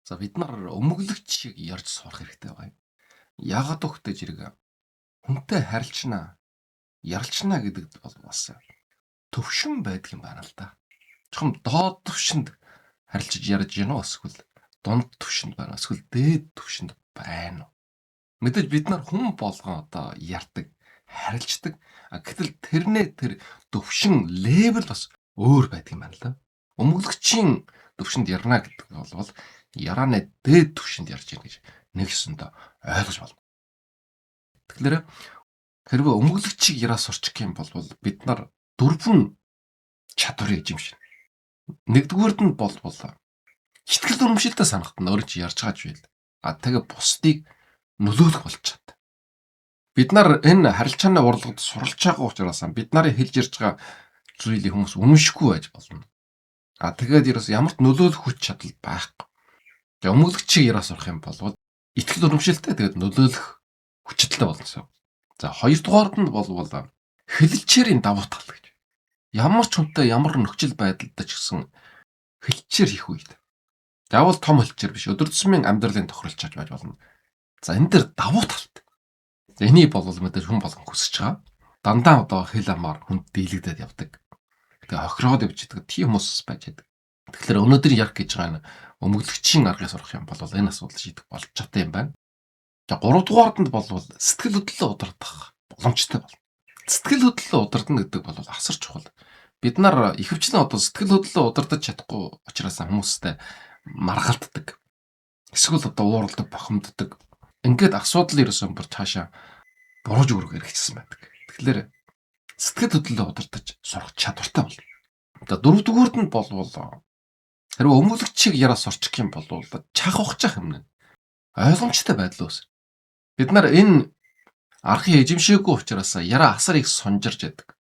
За бид нар өмөглөгч шиг ярьж сурах хэрэгтэй байна. Яагаад вэ зэрэг хүнтэй харилцана, ярилцна гэдэг бол бас төвшин байдаг юм байна л да. Чухам доод төвшөнд харилцаж ярьж гинөө эсвэл дунд төвшөнд байна эсвэл дээд төвшөнд байна уу? Мэдээж бид нар хүн болгон одоо ярьдаг, харилцдаг. Гэтэл тэр төвшин левел бас өөр байдаг юм байна л да. Өмөглөгчийн төвшөнд ярина гэдэг бол ярааны дээд төвшөнд ярьж гин гэж нэгсэндээ ойлгож байна. Тэгэхээр хэрвээ өмөглөгчийг яраа сурчих юм бол бид нар дөрвөн чадварыг эзэмшнэ. Нэгдүгüүрд нь бол итгэл үнэмшилтэй санахтан өөрөө чи ярьж байгаа ч байл. Тэгээ бусдыг нөлөөлөх болж чад. Бид нар энэ харилцааны урлагт суралж байгаа учраас бид нарын хэлж ярьж байгаа зүйлийг хүмүүс үнэмшихгүй байж болно. Тэгээд ерөөс ямар ч нөлөөлөх хүч чадал байхгүй. Өмөглөгчийг яраа сурах юм бол итгэл үнэмшилтэй тэгээд нөлөөлөх хүчтэй болно. За хоёрдугаард нь бол хэлэлчээрийн давуу тал гэж. Ямар ч хүнтэй ямар нөхцөл байдалд ч гэсэн хэлэлчээр хийх үед. Заавал том хэлэлчээр биш, өдөр тутмын амьдралын тохиролцож байж болно. За энэ дэр давуу талт. За энийг бол мэдээж хүн болгон хүсэж байгаа. Дандаа одоо хэл амаар хүнд дийлэгдээд явдаг. Тэгээ хохироод явж идэг тийм хүмүүс байж байдаг. Тэгэхээр өнөөдөр ярих гэж байгаа нь өмөглөгчийн аргыг сурах юм бол энэ асуудал шийдэх болж чадсан юм байна. За гуравдугаард нь бол сэтгэл хөдлөлөө удирдах боломжтой болно. Сэтгэл хөдлөлөө удирдах гэдэг бол асар чухал. Бид нар ихэвчлэн одоо сэтгэл хөдлөлөө удирдах чадахгүй учраас хүмүүстэй маргалддаг. Эсвэл одоо ууралдаг, бохимддог. Ингээд асуудал ерөөсөн бүр цаашаа бурууж өргөх хэрэгжсэн байдаг. Тэгэхээр сэтгэл хөдлөлөө удирдах сурах чадвартай болно. За дөрөвдүгüүрд нь бол хэрвээ өмөглөгчийг яраа сурчих юм бол чах ухчих юм нэ. Ойлгомжтой байдал үүс. Бид нар энэ аргыг эзэмшээгүй учраас яраа асар их сонжирж яадаг.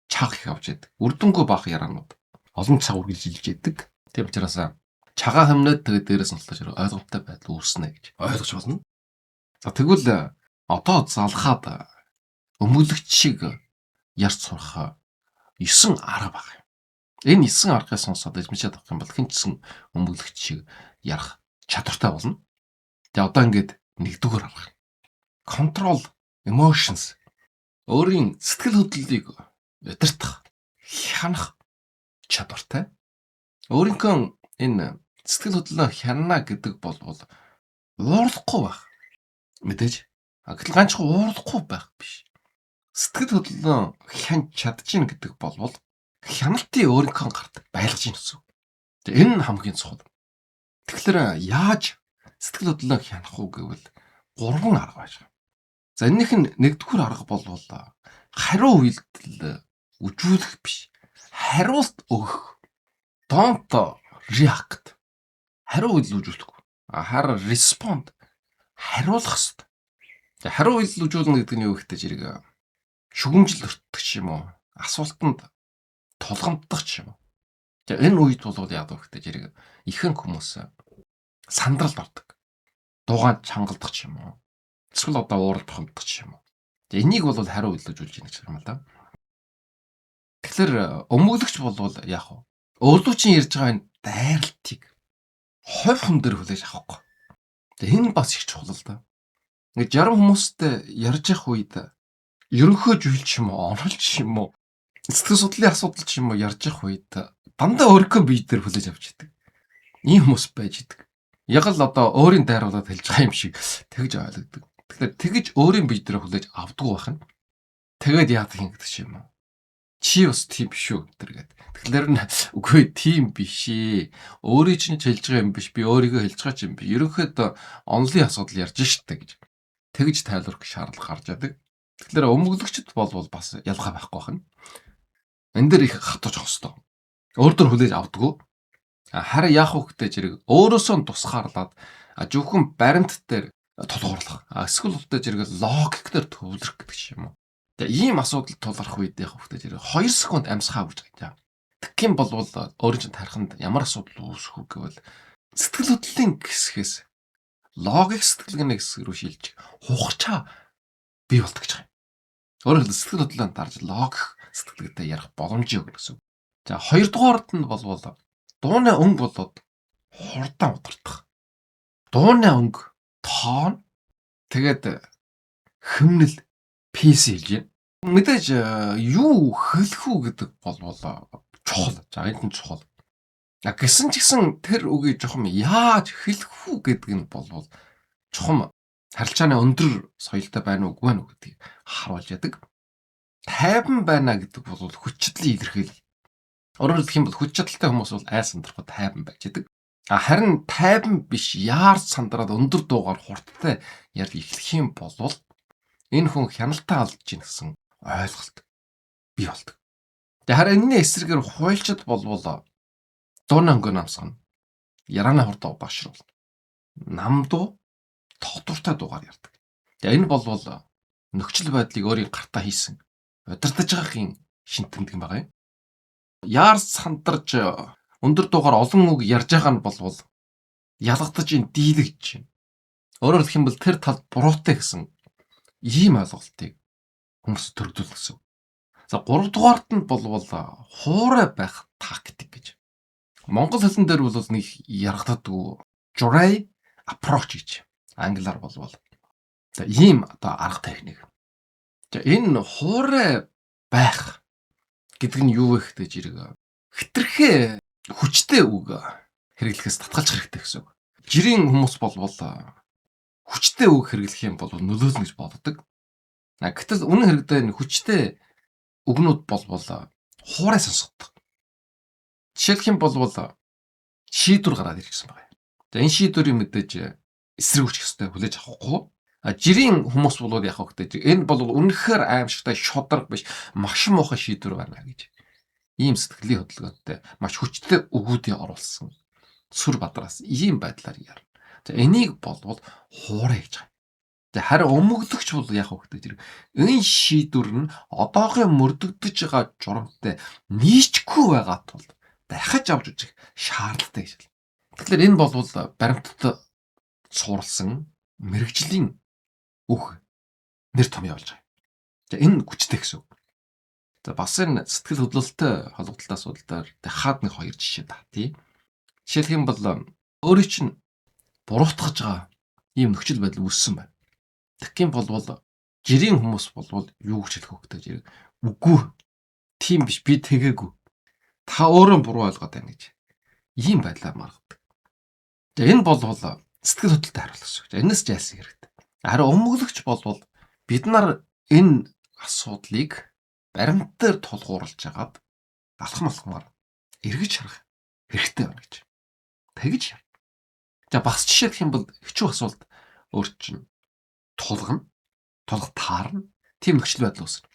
Чаг их авч яадаг. Үрдэнгүй баах яраанууд олон цаг үргэлжилж яадаг. Тийм учраас чагаа хэмнээд тэгээд дээрээс нь ойлгомжтой байдал үүснэ гэж ойлгож болно. За тэгвэл одоо залхаад өмөглөгчийг ярьж сурах 9 арга байна. Энэ 9 аргыг сонсоод эзэмшээд авах юм бол хэн ч гэсэн өмөглөгчийг ярих чадвартай болно. Тэгээ одоо ингээд нэгдүгээр арга. Control emotions. Өөрийн сэтгэл хөдлөлийг удирдах, хянах чадвартай. Өөрийнхөө энэ сэтгэл хөдлөлөө хянана гэдэг бол уурлахгүй байх. Мэдээж. Гэтэл ганцхан уурлахгүй байх биш. Сэтгэл хөдлөлөө хянж чадчихна гэдэг бол хяналтыг өөрийнхөө гарт байлгаж ийн гэсэн. Энэ нь хамгийн чухал. Тэгэхээр яаж сэтгэл хөдлөлөө хянах уу гэвэл 3 арга байж байгаа. За энэнийх нь нэгдүгээр арга бол хариу үйлдэл үжүүлэх биш. Хариулт өгөх. Don't react. Хариу үйлдэл үжүүлэхгүй. Харин respond. Хариулах хэрэгтэй. За хариу үйлдэл үжүүлнэ гэдэг нь юу гэхтэй зэрэг шүгэмжил өртдөг ч юм уу. Асуултанд тулгамддаг ч юм уу. За энэ үед бол яадаг вэ гэхтэй зэрэг ихэнх хүмүүс сандралд ордог. Дуугаад чангалдах ч юм уу. Эсвэл одоо уурал бохомдох ч юм уу. Энийг бол хариу үйлдэл үзүүлж ийн гэж юм л да. Тэгэхээр өмөглөгч бол яах вэ? Өөрлөө чинь ярьж байгаа энэ дайралтыг хувь хүн дээр хүлээж авахгүй. Энэ бас их чухал л да. Ингээд 60 хүмүүстэй ярьж явах үед ерөнхий зүйл ч юм уу, онол ч юм уу, сэтгэл судлалын асуудал ч юм уу ярьж явах үед дандаа өөрийнхөө бие дээр хүлээж авч идэг. Ийм хүмүүс байж идэг. Яг л одоо өөрийн дайруулаад хэлж байгаа юм шиг тэгж ойлгодог. Тэгэхээр тэгж өөрийн бие дээр хүлээж авдаг байх нь. Тэгээд яадаг юм гэдэг юм уу? Чи бас тийм биш үү гэдэг. Тэгэхээр үгүй тийм биш ээ. Өөрийн чинь хэлж байгаа юм биш. Би өөрийгөө хэлж байгаа юм би. Ерөнхийдөө онлын асуудал ярьж штэ гэж. Тэгж тайлбарх шаардлага гарч яадаг. Тэгэхээр өмөглөгчд бол бас ялгаа байхгүй байна. Энэ дээр их хатууж хостой. Өөр дөр хүлээж авдаггүй. Харин яах вэ гэдэг зэрэг өөрөөсөө тусгаарлаад зөвхөн баримт дээр тулгуурлах. Эсвэл үлдээ зэрэг логик дээр төвлөрөх гэдэг юм уу. Тэгээ ийм асуудал тулгарх үед яах вэ гэдэг зэрэг 2 секунд амьсгаа үрж байгаа. Тэгхийн бол өөрийн чинь тархинд ямар асуудал үүсэх вэ гэвэл сэтгэл хөдлөлийн хэсгээс логик сэтгэлгээний хэсэг рүү шилж хугацаа бий болдог гэж байна. Өөрөөр хэлбэл сэтгэл хөдлөлөө дарж логик сэтгэлгээтэй ярих боломжийг өгнө гэсэн. За хоёрдугаард нь бол дууны өнгө болоод хурдан удирдах. Дууны өнгө, тоон, тэгээд хэмнэл пейс хэлж байна. Мэдээж юу хэлэх үү гэдэг бол чухал. За энэ нь чухал. Гэсэн ч гэсэн тэр үгийг жоохон яаж хэлэх үү гэдэг нь бол чухам харилцааны өндөр соёлтой байна уу үгүй байна уу гэдгийг харуулж яадаг. Тайван байна гэдэг бол хүч чадлын илэрхийлэл. Өөрөөр хэлэх юм бол хүч чадалтай хүмүүс бол айс сандрахгүй тайван байж яадаг. Харин тайван биш яарч сандраад өндөр дуугаар хурдтай ярьж эхлэх юм бол энэ хүн хяналтаа алдж ийн гэсэн ойлголт бий болдог. Тэгээ харин энэний эсрэгээр хуйлчид болвол дууны өнгө намсгана. Ярааны хурд багшруулна. Намдуу тогтвортой дуугаар ярьдаг. Тэгээ энэ бол нөхцөл байдлыг өөрийн гартаа хийсэн удирдах байгаагийн шин тэмдэг юм байна. Яарч сандарч өндөр дуугаар олон үг ярьж байгаа нь бол ялгадаж ин дийлэгж байна. Өөрөөр хэлэх юм бол тэр талд буруутай гэсэн ийм ойлголтыг хүмүүс төрөлдүүлнэ гэсэн. За 3 дугаарт нь бол хуурай байх тактик гэж. Монгол хэлэн дээр бол нэг яргаддаг jury approach гэж. Англиар бол за ийм арга техник. За энэ хуурай байх гэдэг нь юу вэ гэдэг жирэг хитрхээ хүчтэй үг хэрэглэхээс татгалзах хэрэгтэй гэсэн үг. Жирийн хүмүүс бол хүчтэй үг хэрэглэх юм бол нөлөөлнө гэж боддог. Гэтэл үнэн хэрэгдээ хүчтэй үгнүүд бол хуурай сонсгодог. Жишээлх юм бол шийдвэр гараад ирсэн байна. За энэ шийдвэрийг мэдээж эсрэг хүч хэвээр хүлээж авахгүй. Жирийн хүмүүс бол яг хөөхтэй. Энэ бол үнэхээр аимшигтай шударга биш, маш муухай шийдвэр байна гэж. Ийм сэтгэлийн хөдөлгөөнтэй маш хүчтэй өгүүдийг оруулсан. Сүр бадраас ийм байдлаар ярина. За энийг бол хуурай гэж байна. За харин өмгөлөгч бол яг хөөхтэй. Энэ шийдвэр нь одоогийн мөрдөгдөж байгаа журамтай нийцгүй байгаа тул дахиж авч үзэх шаардлагатай гэж. Тэгэхээр энэ бол баримтад суурилсан мэрэгжлийн үг нэр том явуулж байгаа. За энэ хүчтэй гэсэн үг. За бас энэ сэтгэл хөдлөлтөй холбогдлолтой асуудал дээр дахиад нэг 2 жишээ та тий. Жишээлх юм бол өөрийн чинь буруутгаж байгаа ийм нөхцөл байдал үүссэн байна. Тэгэх юм бол жирийн хүмүүс бол юу гэж хэлэх вэ гэдэг. Үгүй. Тийм биш би тэгээгүй. Та өөрөө буруу ойлгоод байна гэж. Ийм байдлаар маргадаг. За энэ бол сэтгэл хөдлөлтөй хариулах гэсэн үг. Энэс жайлсан хэрэгтэй. Харин өмгөлөгч бол бид нар энэ асуудлыг баримт дээр тулгуурлаж агаад алхам алхмаар эргэж харах хэрэгтэй байна гэж. Тэгж яа. За бас жишээлх юм бол хэцүү асуулт өөр чинь тулгана, таарна. Тийм нөхцөл байдал үүснэ.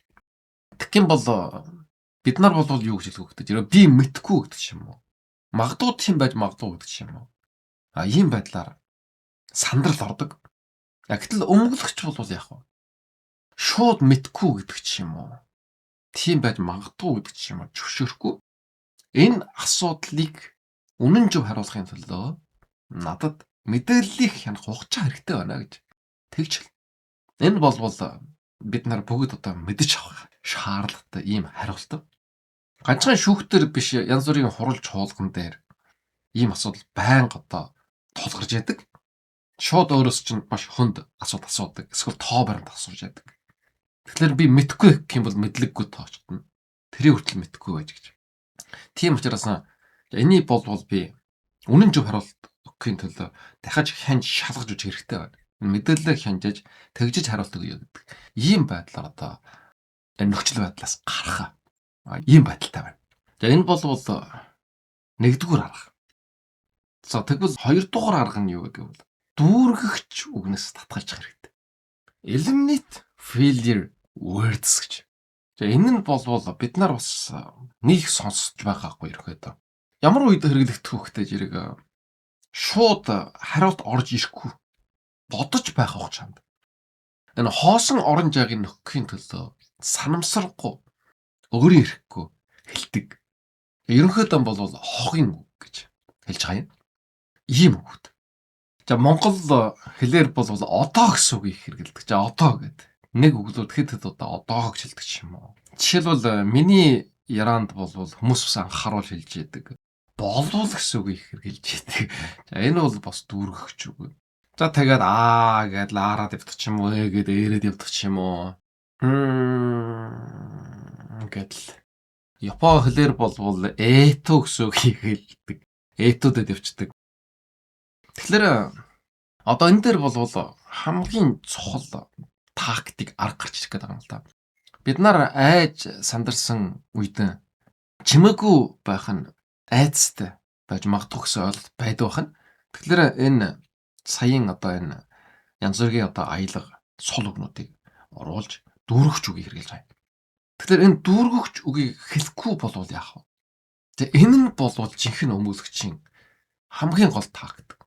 Тэгэх юм бол бид нар бол юу гэж хэлэх вэ гэдэг. Би мэдхгүй гэдэг юм уу? Магадгүй тийм байж магадгүй гэдэг юм уу? Ийм байдлаар сандрал ордог. Гэтэл өмгөлөгч бол яах вэ? Шууд мэдхгүй гэдэг юм уу? Тийм байж магадгүй гэдэг юм уу? Зөвшөөрөхгүй. Энэ асуудлыг үнэн зөв харуулахын тулд надад мэдээллийг хянах хугацаа хэрэгтэй байна гэж тэгж хэл. Энэ бол бид нар бүгд мэдэж авах шаардлагатай ийм хариулт. Ганцхан шүүхтэр биш янз бүрийн хуралж хуулган дээр ийм асуудал байнга тулгарч яадаг. Шууд өөрөөс чинь маш хүнд асуудаг. Эсвэл тоо баримт асууж яадаг. Тэгэхээр би мэдхгүй гэх юм бол мэдлэггүй тоочтно. Тэрийг хүртэл мэдхгүй байж гэж. Тийм учраас энийг бол би үнэн зөв хариулт өгөхийн тулд дахиж хянж шалгаж үзэх хэрэгтэй байна. Мэдээлэлээ хянжиж тэгжиж хариулт өгье гэдэг. Ийм байдлаар энэ нөхцөл байдлаас гарах ийм байдалтай байна. За энэ бол нэгдүгээр арга. За тэгвэл 2 дугаар арга нь юу гэдэг вэ? Дүүргэгч үгнээс татгалзах хэрэгтэй. Eliminate failure words гэж. За энэ нь бол бид нар бас нэг сонсож байгаагүй ерөөхдөө. Ямар үед хэрэглэгдэх хөхтэй зэрэг шууд хариулт орж ирэхгүй бодож байх авах чамд. Энэ хоосон орон жаагийн нөхөхийн төлөө санамсаргүй өөрийн ирэхгүй хэлдэг. Ерөнхийдөө бол хогын үг гэж хэлж байгаа юм. Ийм үгүүд. За Монгол хэлээр бол одоо гэсэн үгийг хэрэглэдэг. За одоо гэдэг. Нэг үглүүд хэд удаа одоо гэж хэлдэг юм уу? Жишээлбэл миний яраанд бол хүмүүс бас анхааруул хэлж яадаг. Болвол гэсэн үгийг хэрэгжилж яадаг. За энэ бол бас дүүргэгч үг. За тэгээд гээд лаарад явдаг ч юм уу, гээд ээрэд явдаг ч юм уу. Гэдэл Япон хэлээр болвол это гэсэн үгийг хэлдэг. Этодэд явцдаг. Тэгэхээр одоо энэ дээр болвол хамгийн чухал тактик арга гарч ирэх гэдэг юм л да. Бид нар айж сандарсан үед чимээгүй байх нь айцтай байж магадгүй гэсэн ойлголт байдаг байна. Тэгэхээр энэ саяын одоо энэ янз бүрийн одоо аялга сул өгнүүдийг оруулж дүүргэж үгийг хэрэглэж байгаа. Тэгэхээр энэ дүүргэж үгийг хэлэхгүй болвол яах вэ? Тэгээ энэ нь болвол жинхэнэ өмгөөлөгчийн хамгийн гол тактик.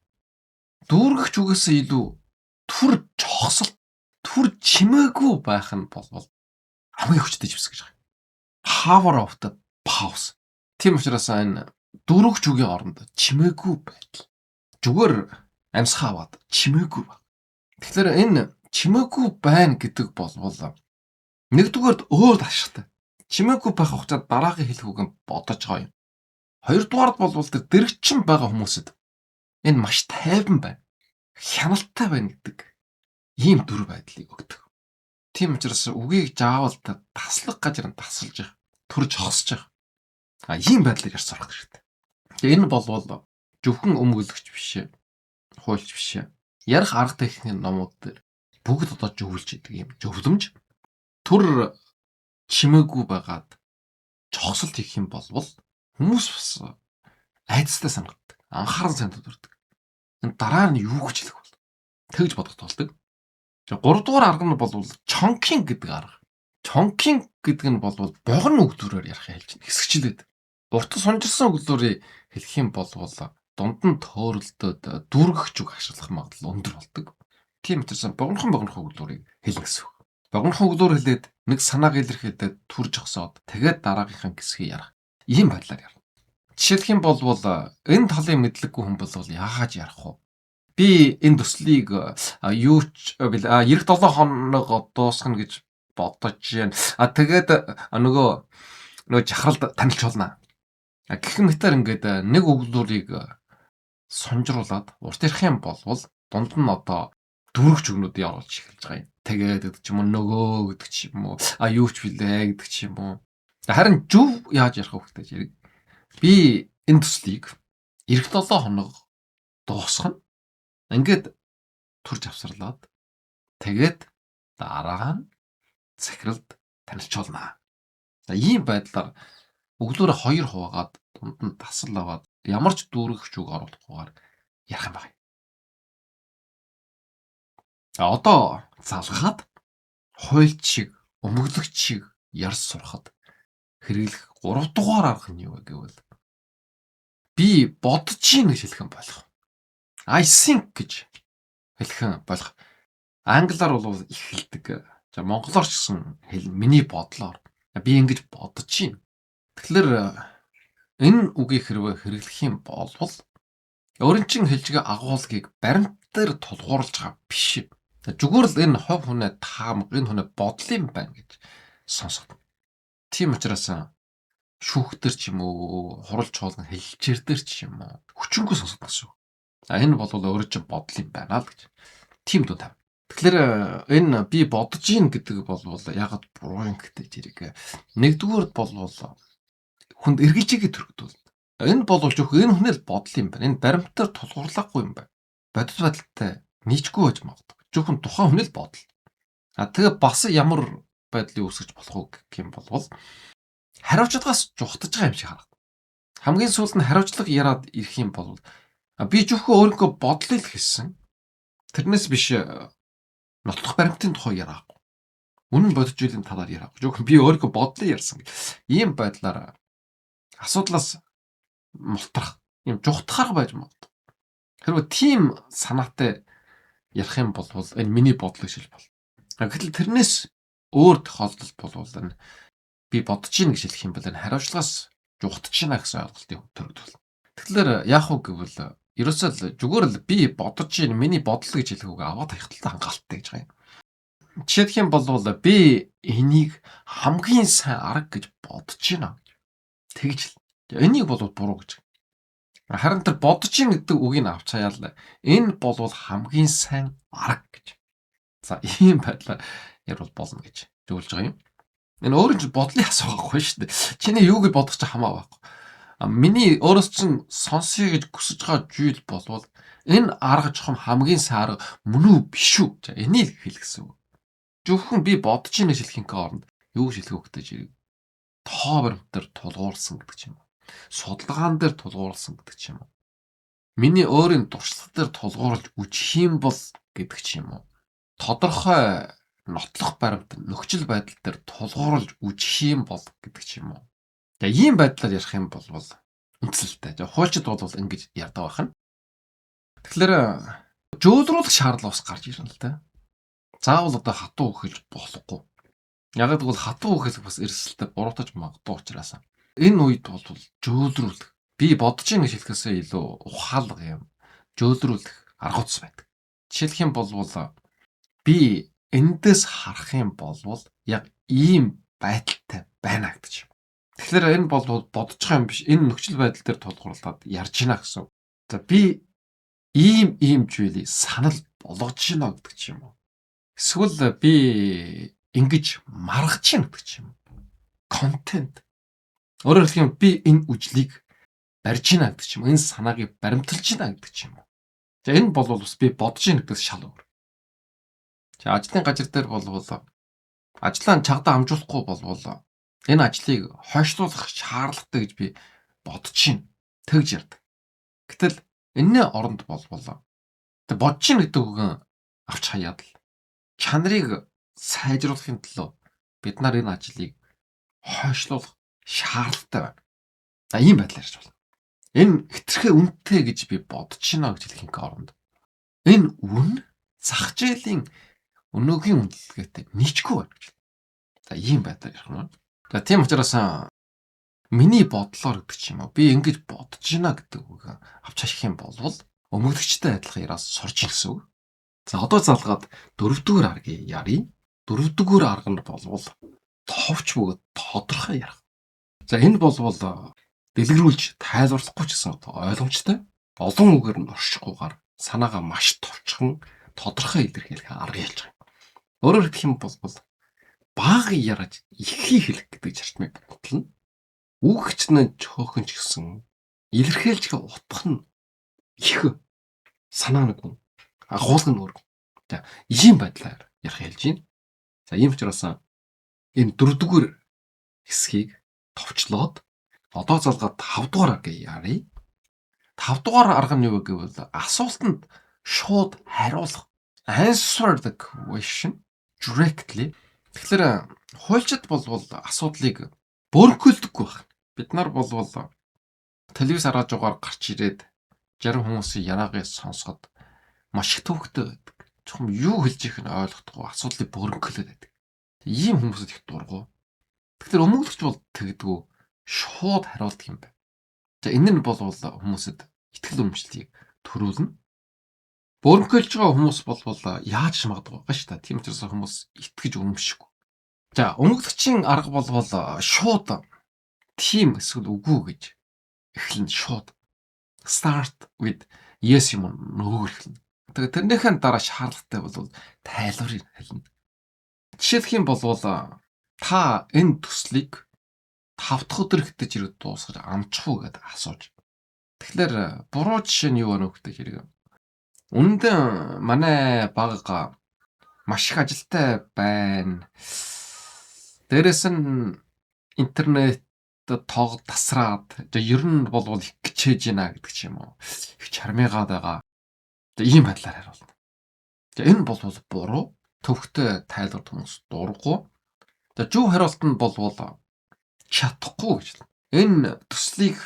Дүүргэж үгээсээ илүү түр чогсол, түр чимээгүй байх нь болвол хамгийн хүчтэй живс гэж байгаа. Power of the pause. Тийм учраас энэ дүүргэж үгийн оронд чимээгүй байдал. Зүгээр амьсгаа аваад чимээгүй баг. Тэгэхээр энэ чимээгүй байна гэдэг болвол нэгдүгээр өөр ашигтай. Чимээгүй байх хугацаанд дараагийн хэлэх үг нь бодож байгаа юм. Хоёрдугаард болвол тэр дэрэгчин байгаа хүмүүсэд энэ маш тайван байна. Хяналттай байна гэдэг ийм дүр байдлыг өгдөг. Тийм учраас үгийг заавал таслах гэж тасалж явах, төрж хосож явах. Ийм байдлаар ярьж сурах хэрэгтэй. Тэгээ энэ болвол зөвхөн өмгөөлөгч биш, хуульч биш. Ярих арга техникийн номууд дээр бүгд одоо зөвлөж идэг юм зөвлөмж. Түр чимээгүй байгаад чогсолт хийх юм болвол хүмүүс бас айцтай санагддаг. Анхаарал сандад өрдөг. Энэ дараа нь юу гэж хэлэх бол тэгж бодох толдог. За 3 дугаар арга нь болвол чонкинг гэдэг арга. Чонкинг гэдэг нь болвол богино үгдүүрээр ярих хэлж байна. Хэсэгчлээд. Урт сунжирсан үгдүүрийг хэлэх юм болвол дунд нь төөрөлдөөд дүүргэх үг ашиглах магадлал өндөр болдог. Тийм учраас богинохон үгдүүрийг хэлнэ гэсэн үг. Богинохон үгдүүр хэлээд нэг санааг илэрхийлээд түр жогсоод тэгээд дараагийнхаа хэсгийг ярих. Ийм байдлаар ярих. Жишээлх юм болвол энэ талын мэдлэггүй хүн болвол яагаад ярих вэ? Би энэ төслийг юу ч 97 хоног дуусгана гэж бодож байна. Тэгээд нөгөө жахралд танилцуулна. Гэх мэтэр ингээд нэг үгдүүрийг сонжруулад урт ярих юм болвол дунд нь одоо дүүргэж өгнүүдийг оруулж эхэлж байгаа юм. Тэгээд гэдэг ч юм уу нөгөө гэдэг ч юм уу юу ч билээ гэдэг ч юм уу. Харин зөв яаж ярих вэ гэдэг чинь би энэ төслийг 97 хоног дуусгана. Ингээд төрж авсарлаад тэгээд дараа нь захиралд танилцуулна. За ийм байдлаар өглөөрөө 2 хуваагаад дунд нь тасал аваад ямар ч дүүргэх үг оруулахгүйгээр ярих юм байна. Одоо залгаад хуульчиг, өмгөөлөгчийг ярс сурахад хэрэглэх 3 дугаар арга нь юу вэ гэвэл би бодож ийн гэж хэлэх юм болох. I think гэж хэлэх юм болох. Англиар бол их хэлдэг. За монголоор ч гэсэн миний бодлоор би ингэж бодож ийн. Тэгэхээр энэ үгийг хэрэглэх юм болвол өөрийн хэлжгээ агуулгыг баримт дээр тулгуурлаж байгаа биш. Зүгээр л энэ хов хүнээ таамаг, энэ хүнээ бодлын байна гэж сонсгод. Тийм учраас шүүхтэр ч юм уу, хурал чуулган хэлэлчээр дээр ч юм уу хүчингүй сонсгод гэсэн үг. Энэ бол өөрөө чинь бодлын байна л гэж. Тийм дүү тав. Тэгэхээр энэ би бодож ийн гэдэг бол ягаад буруу юм гэдэг зэрэг. Нэгдүгээр болвол хүнд эргэлжээгээ төрөгдүүл. Энэ бол зөвхөн энэ хүнэл бодол юм байна. Энэ баримтаар тулгуурлахгүй юм байна. Бодит байдалтай нийцгүй байж магадгүй. Зөвхөн тухайн хүнэл бодол. Тэгээ бас ямар байдлыг үүсгэж болох вэ гэх юм бол хариуцлагаас жухтаж байгаа юм шиг харагдав. Хамгийн сүүлд нь хариуцлага яраад ирэх юм бол би зөвхөн өөрийнхөө бодлыг хэлсэн. Тэрнээс биш нотлох баримтын тухай яриагүй. Үнэн бодож үлийн талаар яриагүй. Зөвхөн би өөрийнхөө бодлыг ярьсан. Ийм байдлаар асуудлаас мултрах, ийм жухтахаар байж магадгүй. Хэрвээ тийм санаатай ярих юм бол энэ миний бодлыг шилж бол. Гэтэл тэрнээс өөр тохиолдолд болвол энэ би бодож ийн гэж хэлэх юм бол энэ хариуцлагаас жухтаж байна гэсэн ойлголтыг төрөгдвөл. Тэгэхээр яах вэ гэвэл ерөөсөө л зүгээр л би бодож ийн миний бодол гэж хэлэх үг аваад тавихтай хангалттай гэж байгаа юм. Жишээлх юм бол би энийг хамгийн сайн арга гэж бодож байна гэж. Тэгж л энийг бол буруу гэж. Харин тэр бодож ийн гэдэг үгийг авч хаяал. Энэ болвол хамгийн сайн арга гэж. За ийм байдлаар ярил болно гэж зөвлөж байгаа юм. Энэ өөрөө ч бодлын асуухгүй шүү дээ. Чиний юу гэж бодох ч хамаа байхгүй. Миний өөрөөс чинь сонсъё гэж хүсэж байгаа зүйл болвол энэ арга жохом хамгийн сайн арга мөн үү биш үү? За энийг хэлгэсэн үг. Зөвхөн би бодож ийн гэж хэлхийн оронд юу гэж хэлэх өгтэй жирийг тоо баримтаар тулгуурласан гэдэг ч юм уу. Судалгаан дээр тулгуурласан гэдэг ч юм уу. Миний өөрийн туршлага дээр тулгуурлаж үжих юм бол гэдэг ч юм уу. Тодорхой нотлох баримт нөхцөл байдал дээр тулгуурлаж үжих юм бол гэдэг ч юм уу. За ийм байдлаар ярих юм бол үнцэлтэй. За хуульчид бол ингэж ярьдаг байх нь. Тэгэхээр жуулруулах шаардлага бас гарч ирнэ л да. Заавал одоо хатуу өгөхөж болохгүй. Яг гэвэл хатуу өгөхөс бас эрсдэлтэй буруутаж магадгүй учраас энэ үед бол жуулруулах би бодож ийн гэж хэлэхээсээ илүү ухаалга юм. Жуулруулах арга утас байдаг. Жишээлх юм бол би эндээс харах юм бол яг ийм байдалтай байна гэж. Тэгэхээр энэ бол бодож байгаа юм биш. Энэ нөхцөл байдал дээр тулгуурлаад ярьж байна гэсэн. За би ийм зүйлийг санал болгож байна гэдэг ч юм уу. Эсвэл би ингэж маргаж байна гэдэг ч юм уу. Контент. Өөрөөр хэлэх юм би энэ үжлийг барьж байна гэдэг ч юм уу. Энэ санааг баримталж байна гэдэг ч юм уу. За энэ бол бас би бодож байна гэдэгс шал өөр. За ажлын газар дээр бол ажлаа чагтаа амжуулахгүй болвол энэ ажлыг хойшлуулах шаардлагатай гэж би бодож байна. Тэгж ярьдаг. Гэтэл энэний оронд бол тэг бодож байна гэдэг үг авч хаяад л чанарыг сайжруулахын төлөө бид нар энэ ажлыг хойшлуулах шаардлагатай байна. За ийм байдлаар ярьж байна. Энэ хэтэрхий үнэтэй гэж би бодож байна гэж хэлхийн оронд энэ үн зах зээлийн өнөөгийн үнэлгээтэй нийцгүй байна гэж. За ийм байдлаар ярих нь. За тийм учраас миний бодлоор гэдэг ч юм уу би ингэж бодож байна гэдэг үг авч хаших юм бол өмгөлөгчтэй адилхан яраас сурч ийн гэсэн үг. За одоо залгаад дөрөвдүгээр аргыг ярий. Дөрөвдүгээр арга нь болвол товч бөгөөд тодорхой ярих. За энэ болвол дэлгэрүүлж тайлбарлахгүй ч гэсэн ойлгомжтой. Олон үгээр нь оршихгүйгээр санаагаа маш товчхон тодорхой илэрхийлэх арга хэлж байгаа. Өөрөөр хэлэх юм бол баг яраж ихийг хэлэх гэдэг зарчмыг бодлоо. Үгч нь чөөхөн ч гэсэн илэрхийлж утгах нь их санаа нэг юм. Агуулга нь өөр. За ийм байдлаар ярих хэлж байна. За ийм учраас энэ дөрөвдүгээр хэсгийг товчлоод одоо залгаад 5 дугаар арга ярий. 5 дугаар арга нь юу гэвэл асуултанд шууд хариулах. Answer the question directly. Тэгэхээр хуульчид бол асуудлыг бөөргөлдөггүй байна. Бид нар бол телевиз хараад жугаар гарч ирээд 60 хүмүүсийн яраагаа сонсоход маш их төвөгтэй байдаг. Чухам юу хэлж ийх нь ойлгохгүй асуудлыг бөөргөлөд байдаг. Ийм хүмүүсд их дургу. Тэгэхээр өмгөлөгч бол тэгдэггүй шууд хариулдаг юм байна. За энэ нь бол хүмүүсэд итгэл үнэмшлийг төрүүлнэ. Бөөргөлж байгаа хүмүүс бол яаж ч магадгүй байгаа шүү дээ. Тийм учраас хүмүүс итгэж үнэмшихгүй. За өмгөлөгчийн арга бол шууд тийм эсвэл үгүй гэж эхлэн шууд start with yes юм нөгөөр эхлэн. Тэгээд тэрнийхэн дараа шаардлагатай бол тайлбарыг хэлнэ. Жишээлх юм бол та энэ төслийг 5 дахь өдөр хэвтэж ирээд дуусгаж амжих уу гэдээ асууж. Тэгэхээр буруу жишээ нь юу вэ нөхдөж хэрэг. Үнэндээ манай баг маш их ажилтай байна. Дээрээс нь интернет тоог тасраад ер нь бол их хичээж байна гэдэг ч юм уу. Их чармигаад байгаа. Ийм байдлаар хариулна. Энэ бол буруу. Төвхтэй тайлбар хүмүүс дурггүй. Зөв хариулт нь бол чадахгүй гэж. Энэ төслийг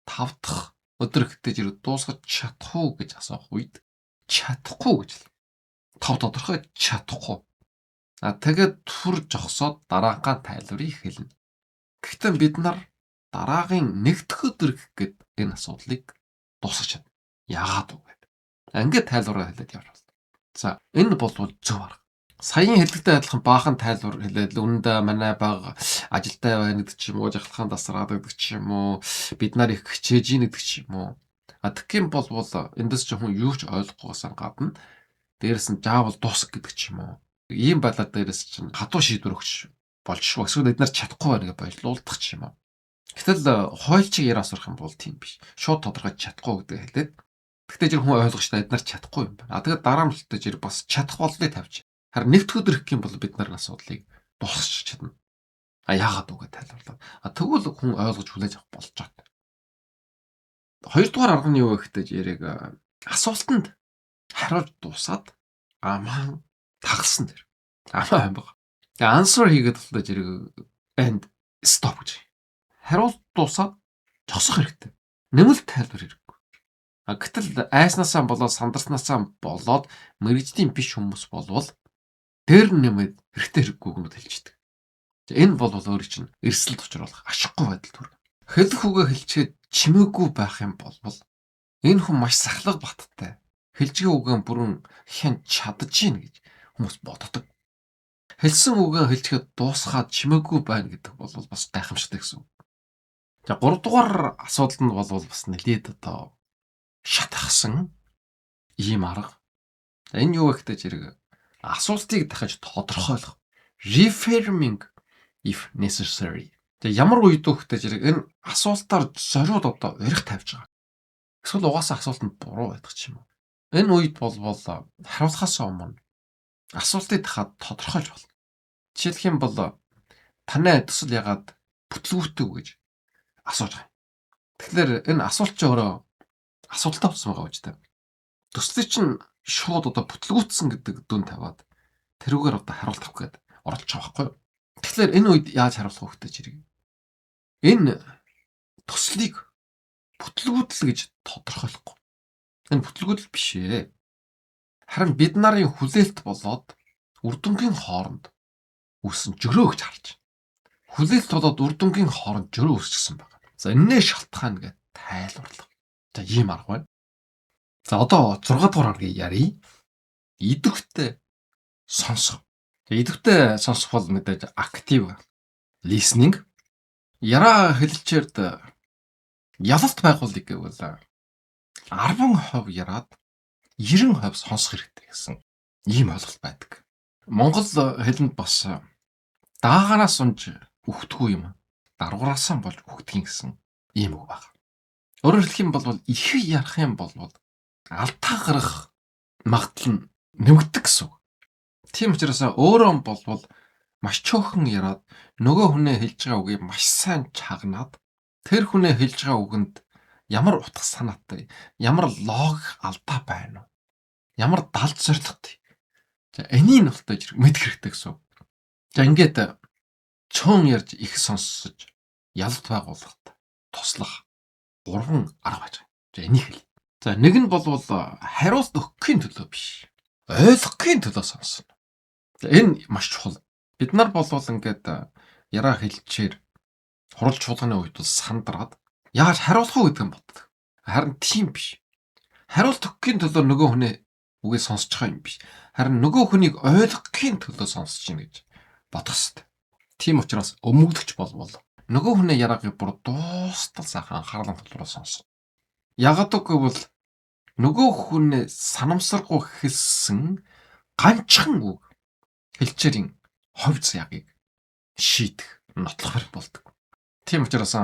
5 дахь өдөр хэвтэж ирээд дуусгаж чадах уу гэж асуух үед чадахгүй гэж. 5 тодорхой чадахгүй. Тэгээд түр жогсоод дараагаа тайлбарыг хэлнэ. Гэхдээ бид нар дараагийн нэгдэх өдөр гэхэд энэ асуудлыг дуусгах чадна. Яагаад вэ? Ингээд тайлбараа хэлээд явж байна. За энэ бол зөв арга. Саяын хэлдэгтэй адилхан баахан тайлбар хэлээд л үнэндээ манай баг ажилтай байна гэдэг ч юм уу, жахлахаан тасраад гэдэг ч юм уу, бид нар их хичээж ийн гэдэг ч юм уу. Тэгэх юм бол эндээс ч хүн юу ч ойлгохгүйсэн гадна дээрэс нь заавал дуусах гэдэг ч юм уу. Ийм байдлаар дээрэс чинь хатуу шийдвэр өгч болж шүү. Эсвэл эдгээр чадахгүй байна гэж бодлуулдах ч юм уу. Гэтэл хойлчиг яриа сурах юм бол тийм биш. Шууд тодорхойлж чадахгүй гэдэг хэлээд. Тэгтээ жир хүн ойлгож та эдгээр чадахгүй юм байна. Тэгээд дараа нь л жир бас чадах боллыг тавьж. Харин нэгд өдөр гэх юм бол бид нар асуудлыг дуусгах чадна. Яагаад үгээ тайлбарлаа. Тэгвэл хүн ойлгож хүлээж авах болж байгаа. Хоёрдугаар арга нь юу вэ гэхдээ яриг асуултанд хариулж дуусаад амаа тагсан дэр. Амаа юм байна. Тэгээ answer хийгээд болтой жирэг and stop гэж. Хариулт дуусаад зогсох хэрэгтэй. Нэмэлт тайлбар хэрэггүй. Гэтэл айснаасаа болоод сандарснаасаа болоод мэрэгжлийн биш хүмүүс болвол дээр нэмээд хэрэгтэй хэрэггүй гэнүүд хэлчихдэг. Энэ бол өөрийн чинь эрсдэлд учруулах ашиггүй байдал төрөг. Хэлэх үгээ хэлчихэд чимээгүй байх юм бол энэ хүн маш сахлах баттай. Хэлжгээ үгээ бүрэн хян чадж гин гэж хүмүүс боддог. Хэлсэн үгээ хэлчихэд дуусгаад чимээгүй байна гэдэг бол бас гайхамшигтай гэсэн. За 3 дугаар асуудалд нь бол бас нэлээд шатахсан ийм арга. Энэ юу вэ гэхтэй зэрэг асуултыг дахиж тодорхойлох. Reframing if necessary. Тэгээ ямар үед өгөхтэй зэрэг энэ асуултаар зориуд өрх тавьж байгаа. Эсвэл угаасаа асуултанд буруу байдаг ч юм уу. Энэ үед бол хариулахаас өмнө асуултыг дахиад тодорхойлж болно. Жишээлх юм бол танай төсөл ягаад бүтлгүүтээ гэж асууж байгаа. Тэгэхээр энэ асуулт чи өөрөө асуудалтай болсон байгаа гэж та. Төслийг чинь шууд бүтлгүүтсэн гэдэг дүн тавиад тэрүүгээр хариулт авах гээд оролцож байгаа байхгүй юу? Тэгэхээр энэ үед яаж хариулах вэ гэдэг чинь энэ төслийг бүтлгүүтэл гэж тодорхойлохгүй. Энэ бүтлгүүтэл биш ээ. Харин бид нарын хүлээлт болоод үр дүнгийн хооронд үүссэн жөрөө гэж харж байна. Хүлээлт болоод үр дүнгийн хооронд жөрөө үүсчихсэн байна. За энэний шалтгаан гэж тайлбарлах. За ийм арга байна. За одоо 6 дугаар аргыг ярий. Идэвхтэй сонсох. Идэвхтэй сонсох бол мэдээж active listening. Яраа хэлэлчээрд ялалт байгуулъя гэвэл 10% яраад 90% сонсох хэрэгтэй гэсэн ийм ойлголт байдаг. Монгол хэлэнд бас даагараас унж үхдэггүй юм. Даруураасаа болж үхдгийг гэсэн ийм үг байна. Өөрөөр хэлэх юм бол их ярах юм бол алдаа гарах магадлал нь нэмэгдэх гэсэн үг. Тийм учраас өөрөө бол маш чөөхөн яраад нөгөө хүнээ хэлж байгаа үгийг маш сайн чагнаад тэр хүнээ хэлж байгаа үгэнд ямар утга санаатай, ямар логик алдаа байна уу? Ямар далд зорилготой. За энийг нөлтөөж мэдэх хэрэгтэй гэсэн үг. За ингээд чон ярьж их сонсож ялт байгуулахад туслах 3 арга байж байгаа. За энийг хэл. За нэг нь бол хариулт өгөхийн төлөө биш. Ойлгохын төлөө сонсно. За энэ маш чухал. Бид нар бол ингээд яраа хэлчээр хурал чуулганы үед сандраад яаж хариулах уу гэдэг юм боддог. Харин тийм биш. Хариулт өгөхийн төлөө нөгөө хүнээ үгээ сонсож байгаа юм биш. Харин нөгөө хүнийг ойлгохын төлөө сонсож байна гэж бодох хэрэгтэй. Тийм учраас өмгөлөгч болвол нөгөө хүнээ яраагийн бүр дуустал сайхан анхаарлан тулгуур сонсно. Ягаад гэвэл нөгөө хүнээ санамсаргүй хэлсэн ганцхан үг хэлчээрийн хувь заягийг шийдэх нотлох болдог. Тийм учраас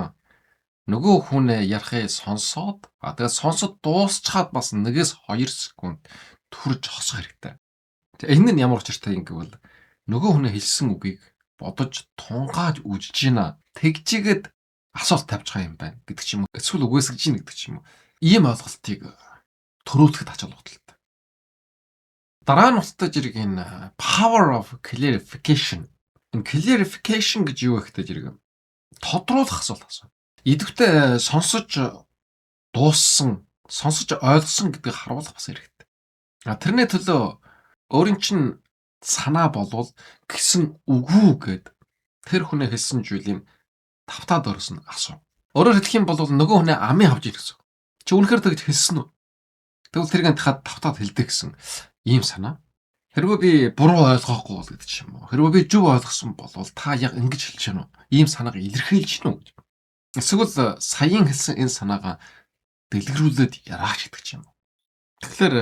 нөгөө хүнээ ярахыг сонсоод тэгээд сонсоод дуусчаад бас 1-2 секунд түрж хосох хэрэгтэй. Энэ нь ямар учиртай юм гэвэл нөгөө хүнээ хэлсэн үгийг бодож тунгааж үжиж гинэ. Тэгжигэд асуулт тавьж байгаа юм байна гэдэг ч юм уу. Эсвэл үгээсгэж гин гэдэг ч юм уу. Ийм ойлголтыг төрүүлэхэд ач холбогдолтой. Дараа нь устдаж ирэх энэ power of clarification. Энэ clarification гэж юу вэ гэхтэй зэрэг тодруулах асуулт асуу. Идэвхтэй сонсож дууссан, сонсож ойлгосон гэдгийг харуулах бас хэрэгтэй. Тэрний төлөө өөрийн чинь санаа болвол гэсэн үгүй гэд тэр хүнээ хэлсэн зүйлийг тавтаад орсон асуу. Өөрөөр хэлэх юм бол нөгөө хүнээ амын авч ирэх гэсэн. Чи үнэхээр тэгж хэлсэн үү? Тэгвэл тэрийг дахиад тавтаад хэлдэг гэсэн ийм санаа. Хэрвээ би буруу ойлгоогүй бол гэдэг ч юм уу. Хэрвээ би зөв ойлгосон бол та яг ингэж хэлж гэнэ үү? Ийм санааг илэрхийлж гэнэ үү гэж. Эсвэл саяын хэлсэн энэ санаагаа дэлгэрүүлээд яраач гэдэг юм. Тэгэхээр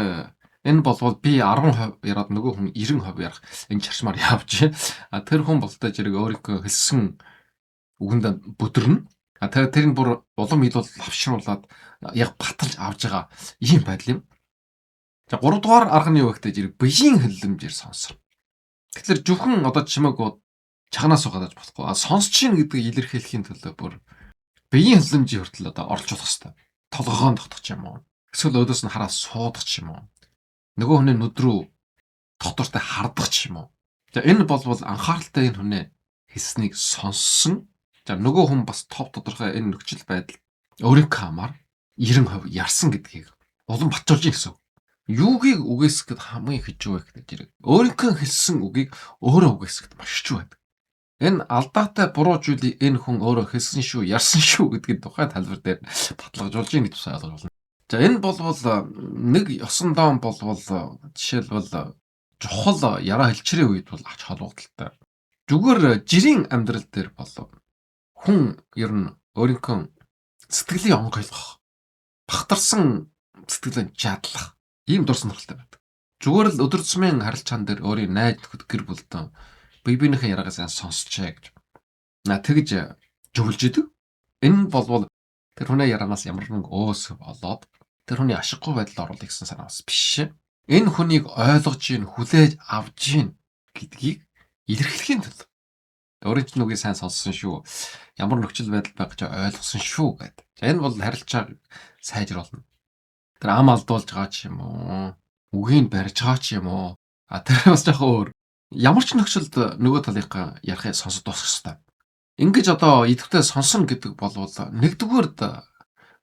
энэ болвол би 10% яраад нөгөө хүн 90% ярах энэ чарчмаар явж байна. Тэр хүн болтой зэрэг өөрийнхөө хэлсэн үгэнд бүдэрнэ. Тэр нь бүр улам илүү лавшруулад яг баталж авж байгаа ийм байдал юм. За 3 дугаар арга нь юу вэ гэхтэй зэрэг биеийн хөллөмжээр сонсор. Тэгэхээр зөвхөн одоо чимээг чагнаас угаадаж болохгүй. Сонсч ийн гэдгийг илэрхийлэхийн төлөө бүр биеийн хөллөмжийн хүртэл одоо оролцуулах хэрэгтэй. Толгоон дотох юм уу? Эсвэл өөдөөс нь хараа суудах юм уу? Нөгөө хүний нүд рүү дотоортой хардах юм уу? За энэ болвол анхааралтай энэ хүнээ хэлснийг сонссон. За нөгөө хүн бас топ тодорхой энэ нөхцөл байдал өөрийнхөө хамаар 90% ярсан гэдгийг улам батжуулж ийн гэсэн. Юугийг үгээсгэхэд хамгийн хижүү вэ гэдэг зэрэг өөрийнхөө хэлсэн үгийг өөрөө үгээсгэхэд маш хижүү байдаг. Энэ алдаатай буруу зүйлийг энэ хүн өөрөө хэлсэн шүү, ярьсан шүү гэдгийг тухайн талбар дээр баталгаажуулж ийн гэж ойлгож байна. За энэ болвол нэг ёсон даан болвол жишээлбэл чухал яраа хэлчрийн үед бол ач холбогдолтой. Зүгээр жирийн амьдрал дээр болов хүн ер нь өөрийнхөө сэтгэлийн онгойлгох, бахтарсан сэтгэлээ жадлах ийм дур сонирхолтой байдаг. Зүгээр л өдөр тутмын харилцаан дээр өөрийн найз нөхөд гэр бүлдэн бие биенийхээ яриагаа сайн сонсчээ гэж тэгж зөвлөж идэв. Энэ болвол тэр хүний ярианаас ямар нэг өөс болоод тэр хүний ашиггүй байдалд оруулах гэсэн санаа бас биш. Энэ хүнийг ойлгож ийн, хүлээж авж ийн гэдгийг илэрхийлэхийн төлөө өөрийн чинь үгийг сайн сонссон шүү. Ямар нөхцөл байдал байх гэж ойлгосон шүү гэдэг. За энэ бол харилцааг сайжруулна. Тэр ам алдуулж байгаа ч юм уу, үгийг барьж байгаа ч юм уу. Тэр бас жоохон өөр. Ямар ч нөхцөлд нөгөө талынхаа ярихыг сонсож дуусгах хэрэгтэй. Ингэж одоо идэвхтэй сонсон гэдэг болвол нэгдүгüүрд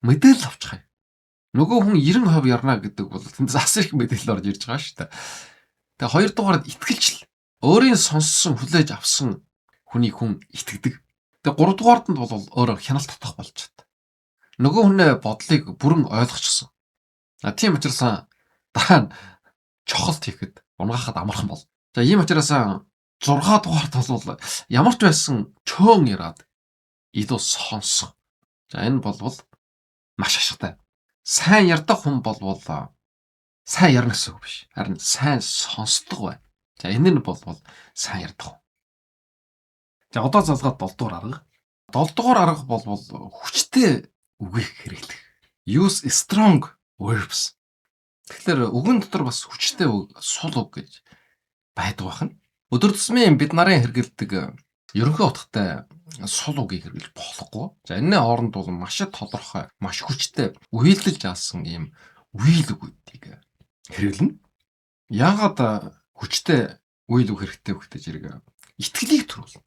мэдээлэл авчих. Нөгөө хүн 90% ярна гэдэг бол тэндээс асар их мэдээлэл орж ирж байгаа шүү дээ. Тэгээ хоёрдугаард итгэлжил. Өөрийн сонссон, хүлээж авсан хүнийг хүн итгэдэг. Тэгээ гуравдугаард нь бол өөрөө хяналт татах болж чад. Нөгөө хүнээ бодлыг бүрэн ойлгочихсон. Тийм учраас дараа нь чохолт хийхэд унгахад амархан бол. За ийм учраас 6 дугаард бол ямар ч байсан чөөн яраад илүү сонсох. За энэ болвол маш ашигтай. Сайн ярдах хүн болвол сайн ярина гэсэн үг биш. Харин сайн сонсдог бай. За энэ нь болвол сайн ярдах. За одоо залгаад 7 дугаар арга. 7 дугаар арга болвол хүчтэй үгийг хэрэглэх. Use strong verbs. Тэгэхээр үгэн дотор бас хүчтэй үг, сул үг гэж байдаг байна. Өдөр тутмын бид нарын хэрэгэлдэг ерөнхий утгатай сул үгийг хэрэглэж болохгүй. За энэний хооронд бол маш тодорхой, маш хүчтэй үеэлдэлж аасан ийм үйл үгүүдийг хэрэглэнэ. Яагаад хүчтэй үйл үг хэрэгтэй вэ гэдэг зэрэг итгэлийг төрүүлнэ.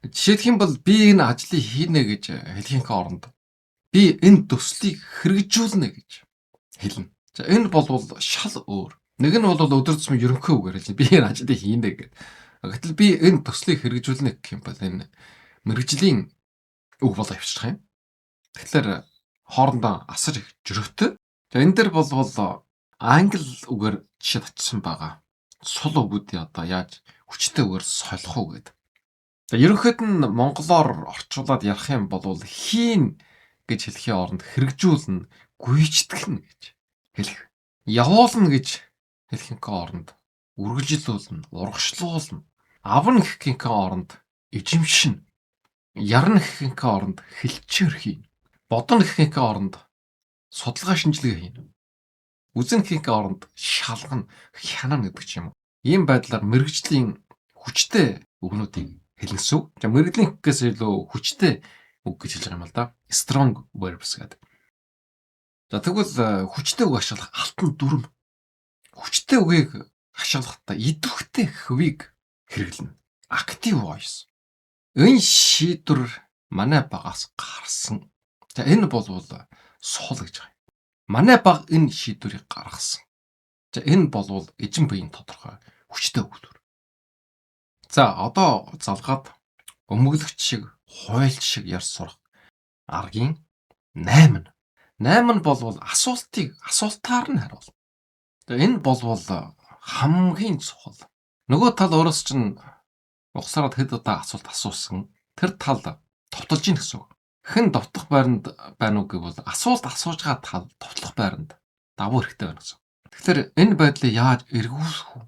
Жишээлх юм бол би энэ ажлыг хийнэ гэж хэлхийнхээ оронд би энэ төслийг хэрэгжүүлнэ гэж хэлнэ. За энэ болвол шал өөр. Нэг нь бол өдөр тутмын ерөнхий үгээр хэлж би энэ ажлыг хийнэ гэдэг. Гэтэл би энэ төслийг хэрэгжүүлнэ гэх юм бол энэ мэрэгжлийн үг болоо явчихчих юм. Тэгэхээр хоорондоо асар их зөрөгтэй. За энэ дээр болвол англи үгээр жишээ татсан байгаа. Сул үгүүдийг одоо яаж хүчтэй үгээр солих уу гэдэг. За ерөнхийд нь монголоор орчуулад ярих юм бол хийн гэж хэлхийн оронд хэрэгжүүлнэ, гүйцэтгэнэ гэж хэлэх. Явуулна гэж хэлхийнхээ оронд үргэлжлүүлнэ, урагшлуулна. Авна гэхийнхээ оронд эжимшинэ. Ярна гэхийнхээ оронд хэлчээр хийнэ. Бодно гэхийнхээ оронд судалгаа шинжилгээ хийнэ. Үзэн гэхийнхээ оронд шалгана, хянана гэдэг ч юм уу. Ийм байдлаар мэрэгжлийн хүчтэй үгнүүдийг хэлнэсүү. За мэрэгжлийн гэхээс илүү хүчтэй үг гэж хэлж байгаа юм л да. Strong verbs гэдэг. За тэгвэл хүчтэй үг ашиглах алтан дүрм. Хүчтэй үгийг ашиглахдаа идэвхтэй хөвийг хэрэглэнэ. Active voice. Энэ шийдвэр манай багаас гарсан. За энэ болвол сул гэж байгаа юм. Манай баг энэ шийдвэрийг гаргасан. За энэ болвол эзэн биеийн тодорхой хүчтэй үг. За одоо залгаад өмгөлөгч шиг, хуйлч шиг ярьж сурах аргийн 8 нь. 8 нь болвол асуултаар нь хариул. За энэ болвол хамгийн чухал. Нөгөө тал өөрөөс чинь угсараад хэд удаа асуулт асуусан. Тэр тал товтолж ийн гэсэн үг. Хэн довтлох байранд байна уу гэвэл асуулт асууж байгаа тал довтлох байранд давуу хэрэгтэй байна гэсэн. Тэгэхээр энэ байдлыг яаж эргүүлэх вэ?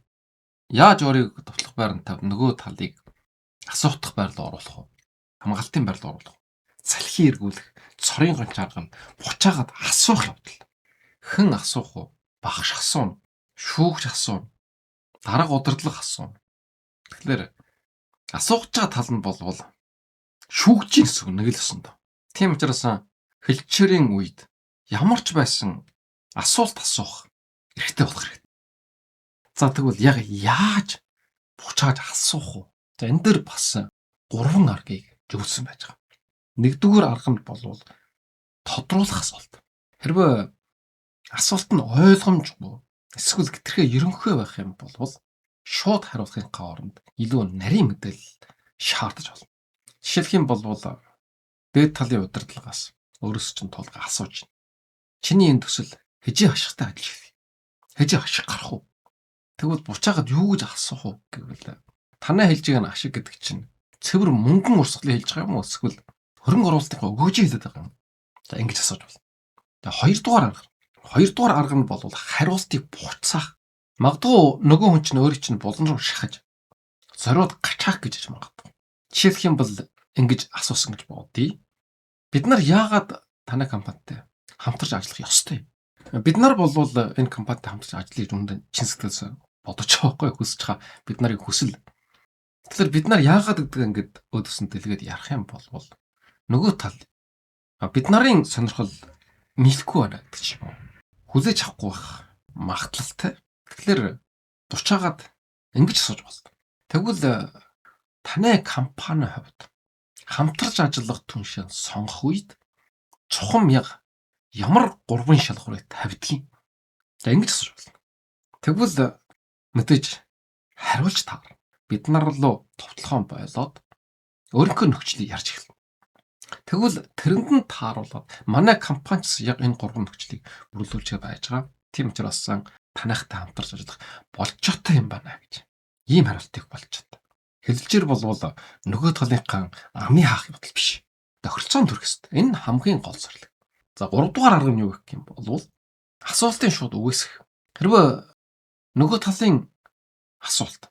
Яаж өөрийг довтлох байранд тав нөгөө талыг асуутах байрлал оруулах вэ? Хамгаалтын байрлал оруулах. Салхи эргүүлэх, цорын гонч арга нь буцаагаад асуух явдал. Хэн асуух вэ? Багш асууна, шүүгч асууна, дарга удирдлага асууна. Тэгэхээр асууж байгаа тал нь болвол шүүгчийн гэсэн нэг л өсөн дөө. Тийм учраас хэлчээрийн үед ямар ч байсан асуулт асуух эрхтэй болох хэрэгтэй. За тэгвэл яг яаж буцааж асуух вэ? За энэ дэр бас 3 аргыг зөвлөсөн байж байгаа. Нэгдүгээр арга нь болвол тодруулах асуулт. Хэрвээ асуулт нь ойлгомжгүй эсвэл хэтэрхий ерөнхий байх юм бол шууд хариулахын оронд илүү нарийн мэдээлэл шаардаж болно. Жишээлх юм бол дээд талын удирдлагаас өөрөөс чинь тулга асууж байна. Чиний энэ төсөл хэжээ хашигтай ажиллах вэ? Хэжээ хашиг гарах уу? Тэгвэл буцаагаад юу гэж асуух уу гэвэл танай хэлж байгаа ашиг гэдэг чинь цэвэр мөнгөн урсгалыг хэлж байгаа юм уу эсвэл хөрөнгө оруулалтын өгөөжийг хэлээд байгаа юм. За ингэж асууж байна. За хоёрдугаар арга нь бол хариултыг буцаах. Магадгүй нөгөө хүн чинь өөрийг чинь булан руу шахаж зориуд гачаах гэж хэлж магадгүй. Жишээлх юм бол ингэж асуусан гэж бодъё. Бид нар яагаад танай компанитай хамтарч ажиллах ёстой юм? Бид нар бол энэ компанитай хамтарч ажиллахыг үүнд чин сэтгэлээс бодож байгаа байхгүй хүсэж байгаа бид нарын хүсэл. Тэгэхээр бид нар яагаад гэдэг ингэж өөдөөсөн дэлгээд ярих юм бол нөгөө тал бид нарын сонирхол нийлэхгүй байна гэдэг ч юм уу. Хүлээж авахгүй байх магадлалтай. Тэгэхээр дурчаагаад ингэж асууж болно. Тэгвэл танай компанийн хувьд хамтарч ажиллах түншээ сонгох үед чухам ямар 3 шалгуурыг тавьдгийг. За ингэж асууж болно. Тэгвэл мэдээж хариулж таар. Бид нар руу товтлохоо болоод өөрийнхөө нөхцөлийг ярьж эхэлнэ. Тэгвэл тэрэнд нь тааруулаад манай компани ч яг энэ 3 нөхцөлийг бүрдүүлж байж байгаа. Тийм учраас танайхтай хамтарч ажиллах болцоотой юм байна гэж. Ийм хариултыг болж чаддаг. Хэлэлчээр болвол нөгөө талынхаа амны хаах явдал биш. Тохиролцоон төрөх ёстой. Энэ хамгийн гол зорилго. За 3 дугаар арга нь юу гэх юм бол асуултын шууд үгүйсэх. Хэрвээ нөгөө талын асуулт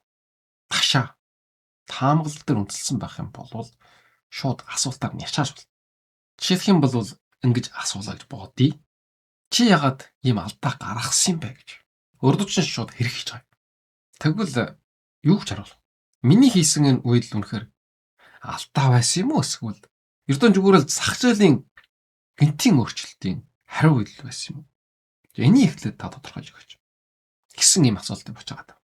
ташаа таамаглал дээр үндэслсэн байх юм бол шууд асуултаар нь ячааж болно. Жишээлх юм бол ингэж асуулаа гэж бодъё. Чи ягаад ийм алдаа гаргасан юм бэ гэж. Урдууч нь шууд хэрэг хийж байгаа. Тэгвэл юу гэж хариулах? Миний хийсэн энэ үйлдэл үнэхээр алдаа байсан юм уу эсвэл эрдэнэ зүгээр л зах зээлийн гинтийн өөрчлөлтийн хариу үйлдэл байсан юм уу? Энийг эхлээд та тодорхойлж өгөөч. Гэсэн ийм асуултыг бууж байгаа.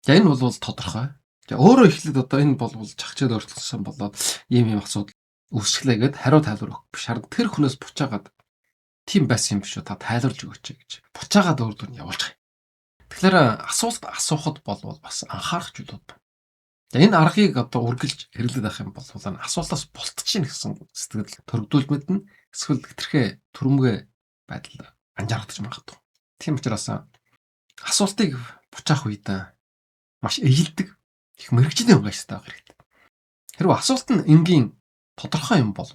За энэ бол тодорхой. За өөрөө эхлээд одоо энэ бол чагчаад өөрчлөсөн болоод ийм асуудал үүсгэлээ гэд хариу тайлбар өгөх биш. Харин тэр хүнээс буцаагаад тийм байсан юм биш үү? Та тайлбарлаж өгөөч гэж. Буцаагаад өөрөөр нь явуулж байгаа. Тэгэхээр асуулт асуухад бол бас анхаарах зүйлүүд байна. За энэ аргыг одоо үргэлж хэрэглээд авах юм бол асуултаас болтчихно гэсэн сэтгэл төрөгдүүлж мэднэ. Эсвэл хэтэрхээ түрэмгээ байдал анжаарах магадгүй. Тийм учраас асуултыг буцаах үед маш ээлдэг их мэрэгжлийн унгаштай байх хэрэгтэй. Хэрвээ асуулт нь энгийн тодорхой юм бол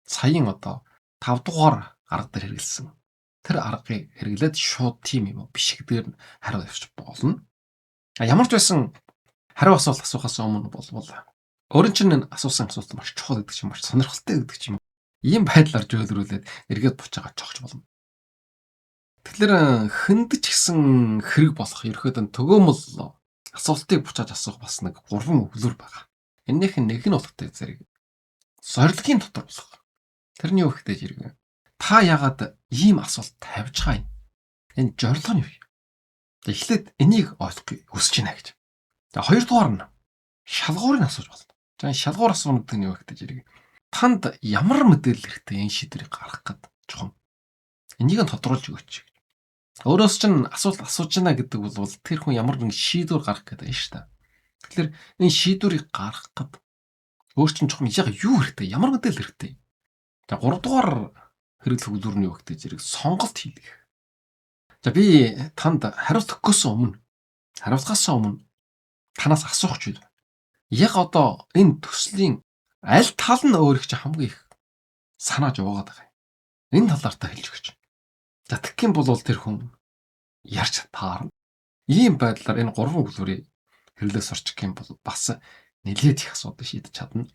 саяын одоо 5 дугаар арга дээр хэрэгэлсэн. Тэр аргыг хэрэглээд шууд тийм юм биш гэдгээр нь хариу авч болно. Ямар ч байсан хариу асуулт асуухаас өмнө бол өөрийн чинь асуусан асуулт маш чухал гэдэг чинь маш сонирхолтой гэдэг чинь ийм байдлаар зөвлөрүүлээд эргээд буцаагаад жогч болно. Тэгэхээр хүнд ч гэсэн хэрэг болох ерөөдөө төгөөмөл асуултыг буцааж асуух бас нэг 3 өглөр байгаа. Эннийх нь нэг нь болохтой зэрэг зорилгын дотор болох. Тэрний юу ихтэй зэрэг та яагаад ийм асуулт тавьж байгаа юм? Энэ зорилго нь юу? Эхлээд энийг ойлгохыг хүсэж байна гэж. За хоёрдугаар нь шалгуурыг асууж болно. За шалгуур асуух гэдэг нь юу ихтэй зэрэг танд ямар мэдээлэл хэрэгтэй энэ шийдвэрийг гаргах гэдэг чухам. Энийг нь тодруулж өгөөч. Өөрөөс чинь асуулт асууж байна гэдэг бол тэр хүн ямар нэгэн шийдвэр гаргах гэдэг юм шүү дээ. Тэгэхээр энэ шийдвэрийг гаргах гэдэг өөр чинь чухам яг юу хэрэгтэй? Ямар мэдээлэл хэрэгтэй? За 3 дугаар хэрэглэх үйлдвэр нь юу гэдэг зэрэг сонголт хийх. За би танд хариулт өгөхөөс өмнө танаас асуух гэж байна. Яг одоо энэ төслийн аль тал нь өөрийг чинь хамгийн их санааж уугаад байгаа юм. Энэ талаар та хэлж өгч. За тэгэх юм бол тэр хүн ярьж таарна. Ийм байдлаар энэ гурван үлгэрийг хэрэглээс орчих юм бол бас нэлээд их асуудал шийдэж чадна.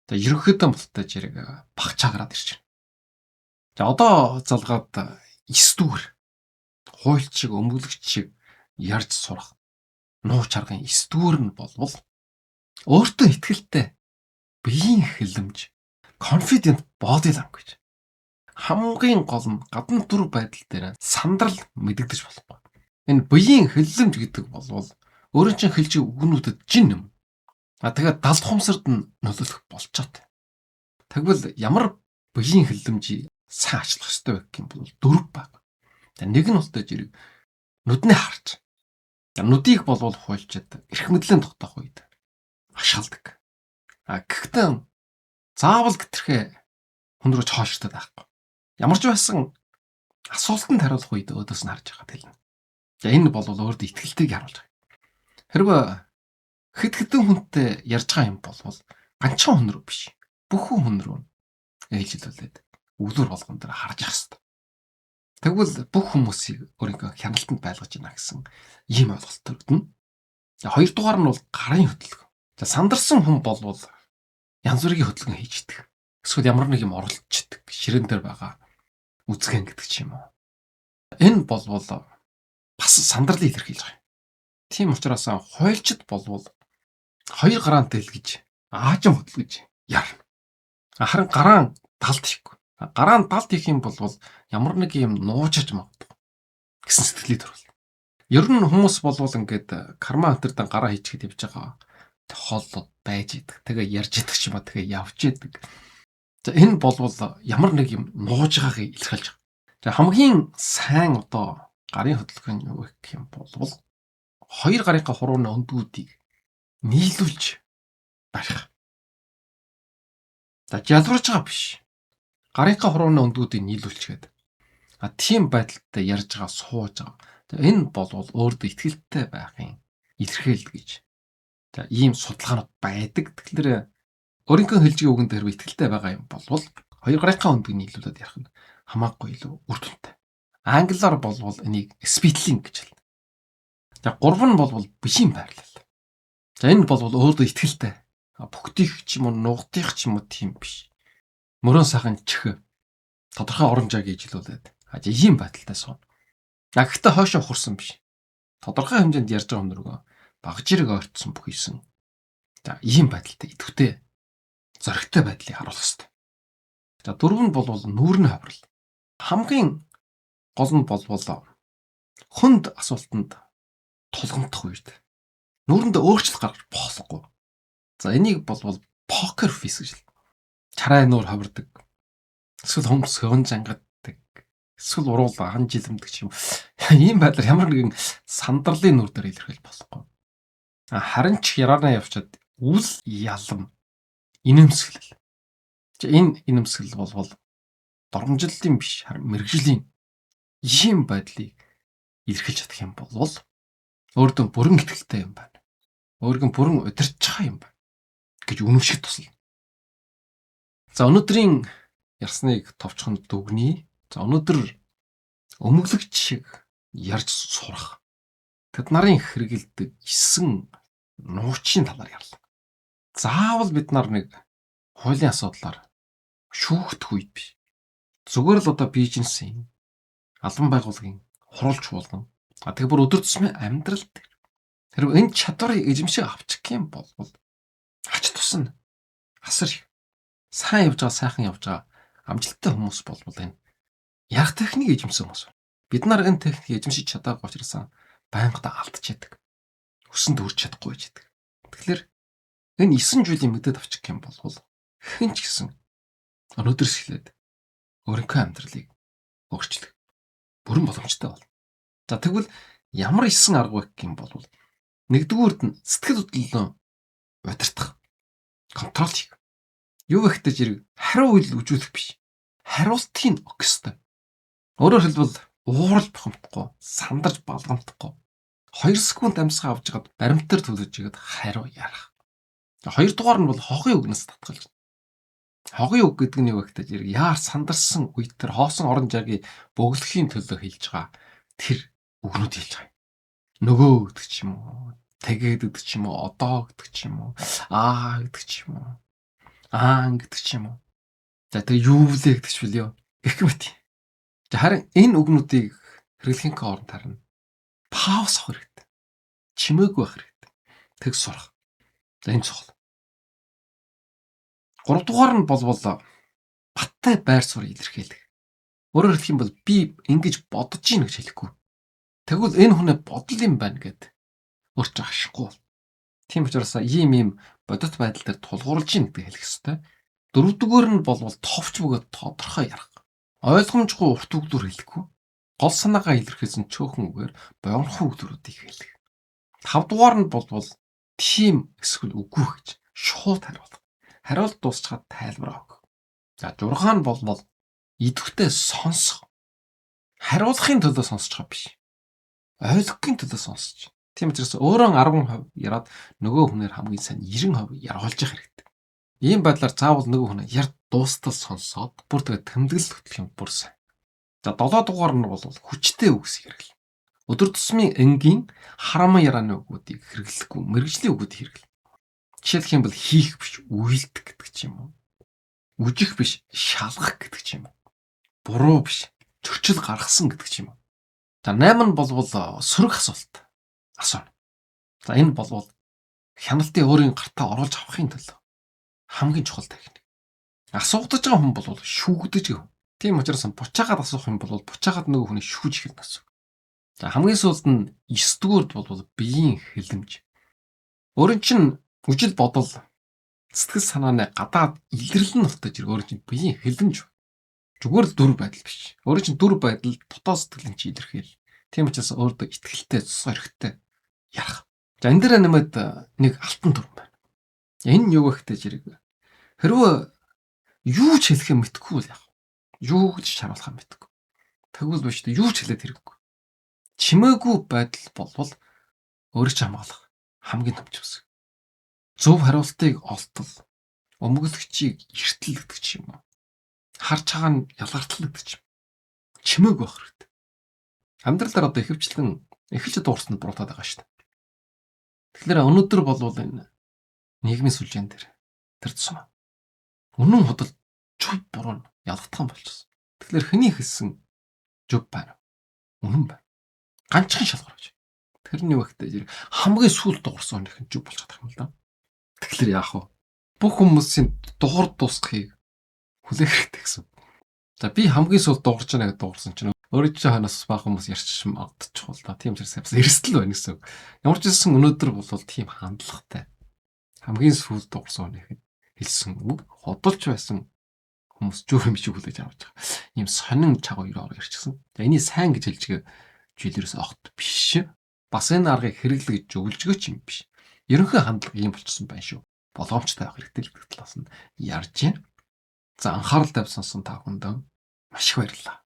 За ерөнхийдөө мултай жирэг багчаагараад ирж байна. За одоо залгаад 9 дүүр хуульч шиг өмгөлөгч шиг ярьж сурах нуу чаргын 9 дүүр нь болвол өөртөө ихтэй биеийн хилэмж confident body language хамгийн гол нь гадна дүр байдал дээр сандрал мэдэгдэж болохгүй. Энэ биеийн хилэмж гэдэг бол өөрийн чинь хэлж үгнүүдэд жин юм. Тэгээд далд хумсард нь нөлөөлөх болчоод. Тэгвэл ямар биеийн хилэмжийг сайн ачлах ёстой вэ гэх юм бол дөрв баг. За нэг нь устай жирэг нүднээ харж. За нүдийг болвол хуульчаад эрх мэдлэн тогтоох үед ашгалдаг. Гэхдээ заавал гэтэрхээ хүн рүү чооштой байхгүй. Ямар ч байсан асуултанд хариулах үед өөдөөс нь харж байгаа хэлнэ. За энэ бол өөрөд итгэлтэйг харуулж байгаа. Хэрвээ хэд хэдэн хүнтэй ярьж байгаа юм бол ганцхан хүн рүү биш. Бүх хүн рүү ээлжилүүлээд өглөр болгон дээр харж явах хэрэгтэй. Тэгвэл бүх хүмүүсийг өөрийнхөө хяналтанд байлгаж байна гэсэн ийм ойлголт төрөгдөнө. За хоёрдугаар нь бол гарын хөдөлгөөн. За сандарсан хүн болвол янз бүрийн хөдөлгөөн хийж идэг. Эсвэл ямар нэг юм оролцдог, ширээн дээр байгаа үзгэн гэдэг ч юм уу. Энэ болвол бас сандралыг илэрхийлж байгаа юм. Тийм учраас хуульчд болвол хоёр гараан дэлгэж аажин хөдөлгөж ярна. Харин гараан талд хийхгүй. Гараан талд хийх юм бол ямар нэг юм нуужиж магадгүй гэсэн сэтгэлийг төрүүлнэ. Ер нь хүмүүс болвол ингээд карма антэрдэн гараа хийчихэд явж байгаа хооллоод байж идэг. Тэгээ ярьж идэг ч юм уу, тэгээ явж идэг. За энэ болвол ямар нэг юм нууж байгааг илэрхийлж байгаа. За хамгийн сайн одоо гарын хөдөлгөөн юу гэх юм бол хоёр гарынхаа хурууны өндгүүдийг нийлүүлж барих. За жалбарж байгаа биш. Гарынхаа хурууны өндгүүдийг нийлүүлчихэд тийм байдалтай ярьж байгаа сууж байгаа. Энэ бол өөртөө ихтэй байхын илэрхийлэл гэж. За ийм судалгаанууд байдаг. Тэгэхээр өөрийнхөө хэлжгийн үгэнд хэрвээ ихтэй байгаа юм бол хоёр гарынхаа өндгийг нийлүүлээд ярих нь хамаагүй илүү үр дүнтэй. Англиар болвол энийг speedling гэж хэлнэ. За гурав нь бол бишийн байрлал. За энэ бол өөртөө ихтэй. Бүгдийг ч юм уу, нугдих ч юм уу тийм биш. Мөрөн сайхан чих тодорхой оромжаа гэж хэлүүлээд ийм байдалтай суун. Гэхдээ хойшоо хурсан биш. Тодорхой хэмжээнд ярьж байгаа юм дөрөв багж ирэг ойртсон бүхийсэн. За ийм байдалтай идэвхтэй зоригтой байдлыг харуулах хэрэгтэй. За дөрөв нь бол нүүрний хаврал. Хамгийн гол нь бол хүнд асуултанд тулгамдах үед нүүрэндээ өөрчлөлт гаргаж болохгүй. За энийг бол покер фейс гэж хэлнэ. Чарай нүүр хавирдаг. Эсвэл хөмс хөнжангадаг. Эсвэл уруул ан жилэмдэг юм. Ийм байдлаар ямар нэгэн сандралын нүр дээр илэрхийлж болохгүй. Харин ч яраанаа явчаад үл ялам инэмсэглэл. Энэ инэмсэглэл бол доромжллын биш, харин мэрэгжлийн ийм байдлыг илэрхийлж чадах юм бол өөртөө бүрэн итгэлтэй юм байна. Өөргөн бүрэн удирч байгаа юм байна гэж үнэмших туслана. За өнөөдрийн ярьсныг товчхон дүгнэе. За өнөөдөр өмгөлөгч шиг ярьж сурах. Тэд нарын хэрэгэлдэг 9 нууцын талаар ярьлаа. Заавал бид нар нэг хуулийн асуудлаар шүүгдэх үед биш. Зүгээр л одоо бизнесийн албан байгууллагын хуралч болгон тэгээ бүр өдөр тутмын амьдрал дээр хэрвээ энэ чадварыг эзэмшиж авчих юм бол ач тусна асар их сайн явж байгаа, сайхан явж байгаа амжилттай хүмүүс бол энэ яг техник эзэмсэн хүмүүс. Бид нар энэ техник эзэмшиж чадаагүй учраас байнгадаа алдчихэдэг. Өсөнд хүрч чадахгүй байж байдаг. Тэгэхээр энэ 9 зүйлийн мэдээд авчих юм бол хэн ч гэсэн өнөөдрөөс эхлээд өөрийнхөө амьдралыг өөрчлөх бүрэн боломжтой бол. За тэгвэл ямар 9 арга вэ гэх юм бол нэгдүгüүрд нь сэтгэл хөдлөлөө удирдах, контрол хийх. Юу гэхтэй зэрэг хариу үйл үзүүлэх биш. Хариултыг өгөх ёстой. Өөрөөр хэлбэл уурал бохомдохгүй, сандарч балгамдахгүй. 2 секунд амьсгаа авч жагаад баримтаар төлөж игээд хариу ярах. Хоёрдугаар нь бол хохын үгнээс татгалж. Хогийн үг гэдэг нь юу вэ гэхээр яар сандарсан үед тэр хоосон орон жаргийг бөглөхийн төлөө хэлж байгаа тэр үгнүүд хэлж байгаа. Нөгөө гэдэг ч юм уу, тэгээд гэдэг ч юм уу, одоо гэдэг ч юм уу, гэдэг ч юм уу, гэдэг ч юм уу. За тэр юу влээ гэдэг ч билээ. Гэх мэт. Харин энэ үгнүүдийг хэрэглэхийн оронд харна. Пауз авах хэрэгтэй. Чимээгүй байх хэрэгтэй. Тэг сурах. За энэ цогл. 3 дугаар нь болвол баттай байр суурь илэрхийлэх. Өөрөөр хэлэх юм бол би ингэж бодож ийн гэж хэлэхгүй. Тэгвэл энэ хүнээ бодол юм байна гэд өөрч ашихгүй. Тийм учраас ийм бодит байдал дээр тулгуурлаж ийн гэдэг хэлэх ёстой. 4 дугаар нь болвол товч бөгөөд тодорхой ярих. Ойлгомжгүй урт үгдүр хэлэхгүй. Гол санаагаа илэрхийлсэн чөөхөн үгээр богинохон үгдүрүүдийг хэлэх. 5 дугаар нь болвол тийм эсвэл үгүй гэж шууд хариулах. Хариулт дуусчаад тайлбар өгөх. За 6 нь болвол идэвхтэй сонсох. Хариулахын төлөө сонсож байгаа биш. Ойлгохын төлөө сонсож. Тийм учраас өөрөө 10% яраад нөгөө хүнээр хамгийн сайн 90% яруулж явах хэрэгтэй. Ийм байдлаар заавал нөгөө хүн ярд дуустал сонсоод бүр тэгээ тэмдэглэл хөтлөх юм бүр сайн. За 7 дугаар нь бол хүчтэй үгс хэрэглэ. Өдөр тусмын энгийн хараман ярааны үгүүдийг хэрэглэхгүй, мэрэгжлийн үгүүдийг хэрэглэ. Жишээлх юм бол хийх биш, үйлдэх гэдэг ч юм уу. Үжих биш, шалгах гэдэг ч юм уу. Буруу биш, зөрчил гаргасан гэдэг ч юм уу. За 8 нь болвол сөрөг асуулт асууна. За энэ болвол хяналтын өөрийн гартаа оруулж авахын төлөө хамгийн чухал техник. Асуугдаж байгаа хүн бол шүүгдэж гэх. Тийм учраас бучаагаад асуух юм бол бучаагаад нөгөө хүний шүүж хэлнэ гэсэн. За хамгийн сүүлд нь 9 дугаард бол биеийн хилэмж. Өөрийн чинь үжил бодол сэтгэл санааны гадаад илэрлэн нутаж ирэх өөрийн чинь биеийн хилэмж. Зүгээр л дүр байдал биш. Өөрийн чинь дүр байдал дотоод сэтгэлийн чинь илэрхийл. Тийм учраас өөртөө итгэлтэй, цус хэрэгтэй ярих. За энэ дээр нэмээд нэг алтан дүр байна. Энэ юу гэхтэй зэрэг хэрвээ юу ч хэлэх юм мэдэхгүй бол яах вэ? Юу гэж харуулах юм мэдэхгүй. Тэгвэл биш үү? Юу ч хэлээд хэрэггүй. Чимээгүй байдал болвол өөрийг ч хамгаалах хамгийн том зүйлс. Зөв хариултыг олтол, өмгөлөгчийг эртэл гэдэг ч юм уу. Харж байгаа нь ялгартал гэдэг ч юм. Чимээгүй байх хэрэгтэй. Амьдралаар одоо ихэвчлэн эхэлж дуурсанд буруутаад байгаа шүү дээ. Тэгэхээр өнөөдөр болвол энэ нийгмийн сүлжээн дээр тэр тусмаа. Үнэн худал зөв буруу нь ялгатхан болчихсон. Тэгэхээр хэний хэлсэн зөв байна. Үнэн байна. Ганцхан шалгуур гэж. Тэрний вахтай хамгийн сүүлд дуурсан нэг зөв болж байгаа юм л да. Тэгэхээр яах вэ? Бүх хүмүүсийн дугур дуусгахыг хүлээх хэрэгтэй гэсэн. За би хамгийн сүүлд дуурж байгаа гэдэг дуурсан чинь өөрөө ч ханаас бага хүмүүс ярьчих магадчихвол да. Тийм учраас эрсдэл байна гэсэн. Ямар ч гэсэн өнөөдөр бол тийм хандлагатай. Хамгийн сүүлд дуурсан нэг хэлсэн үг ходолч байсан хүмүүс зөв юм шиг хүлээж авч байгаа. Ийм сонин чагуу өрөөр ярьчихсан. За энийг сайн гэж хэлж жилэрээс огт биш. Бас энэ аргыг хэрэглэж өгөлжгөө ч юм биш. Ерөнхий хандлага ийм болчихсон байна шүү. Болгоомжтой байх хэрэгтэй л гэдэг талаас нь ярьж байна. За анхаарал тавьсан та бүхэнд маш их баярлалаа.